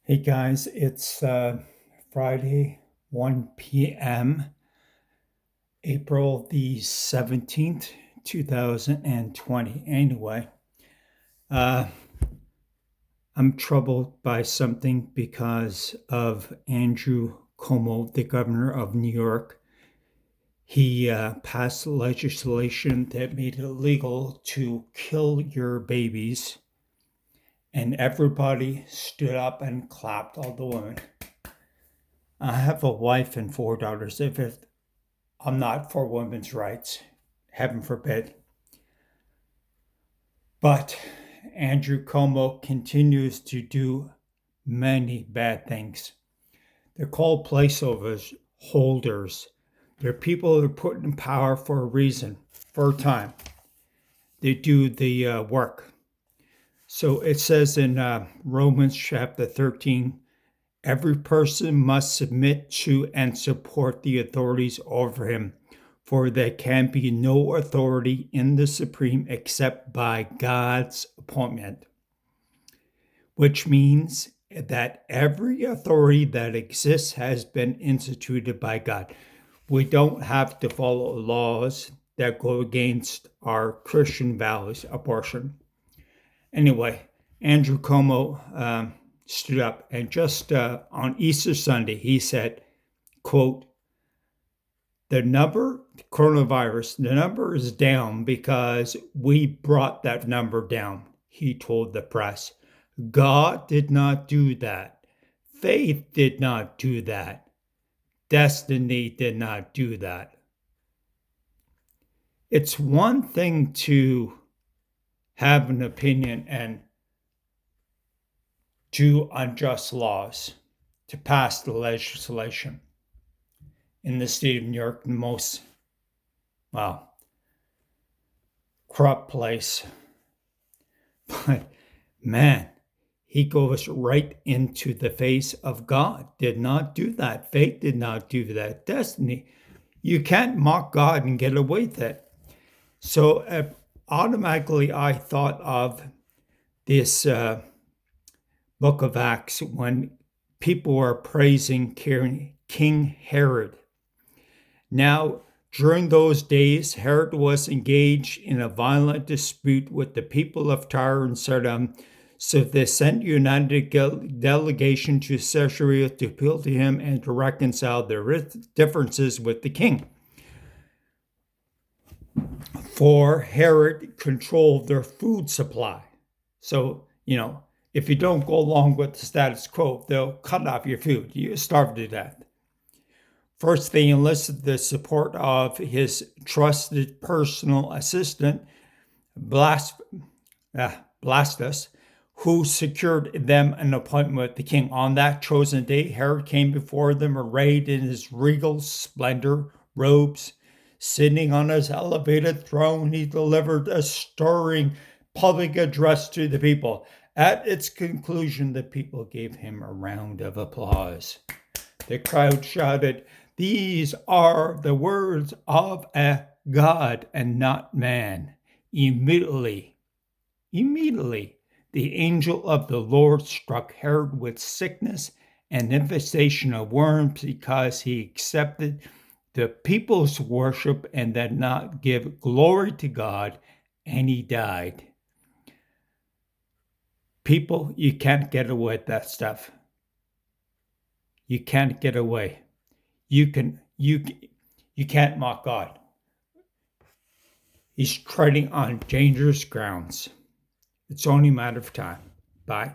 Hey guys, it's Friday, 1 p.m., April the 17th, 2020. Anyway, uh, I'm troubled by something because of Andrew Cuomo, the governor of New York. He passed legislation that made it illegal to kill your babies, and everybody stood up and clapped, all the women. I have a wife and four daughters. If I'm not for women's rights, heaven forbid. But Andrew Cuomo continues to do many bad things. They're called placeholders, holders. They're people that are put in power for a reason, for a time. They do the work. So it says in Romans chapter 13, every person must submit to and support the authorities over him, for there can be no authority in the supreme except by God's appointment, which means that every authority that exists has been instituted by God. We don't have to follow laws that go against our Christian values, abortion. Anyway, Andrew Cuomo stood up and just on Easter Sunday, he said, quote, the number is down because we brought that number down, he told the press. God did not do that. Faith did not do that. Destiny did not do that. It's one thing to have an opinion and do unjust laws, to pass the legislation in the state of New York, the most, well, corrupt place. But man, he goes right into the face of God. Did not do that. Faith did not do that. Destiny. You can't mock God and get away with it. So automatically I thought of this book of Acts when people were praising King Herod. Now, during those days, Herod was engaged in a violent dispute with the people of Tyre and Sidon, so they sent a united delegation to Caesarea to appeal to him and to reconcile their differences with the king. For Herod controlled their food supply. So, if you don't go along with the status quo, they'll cut off your food. You starve to death. First, they enlisted the support of his trusted personal assistant, Blastus, who secured them an appointment with the king. On that chosen day, Herod came before them arrayed in his regal splendor, robes. Sitting on his elevated throne, he delivered a stirring public address to the people. At its conclusion, the people gave him a round of applause. The crowd shouted, "These are the words of a God and not man." Immediately, the angel of the Lord struck Herod with sickness and infestation of worms because he accepted the people's worship and did not give glory to God, and he died. People, you can't get away with that stuff. You can't get away. You can't mock God. He's treading on dangerous grounds. It's only a matter of time. Bye.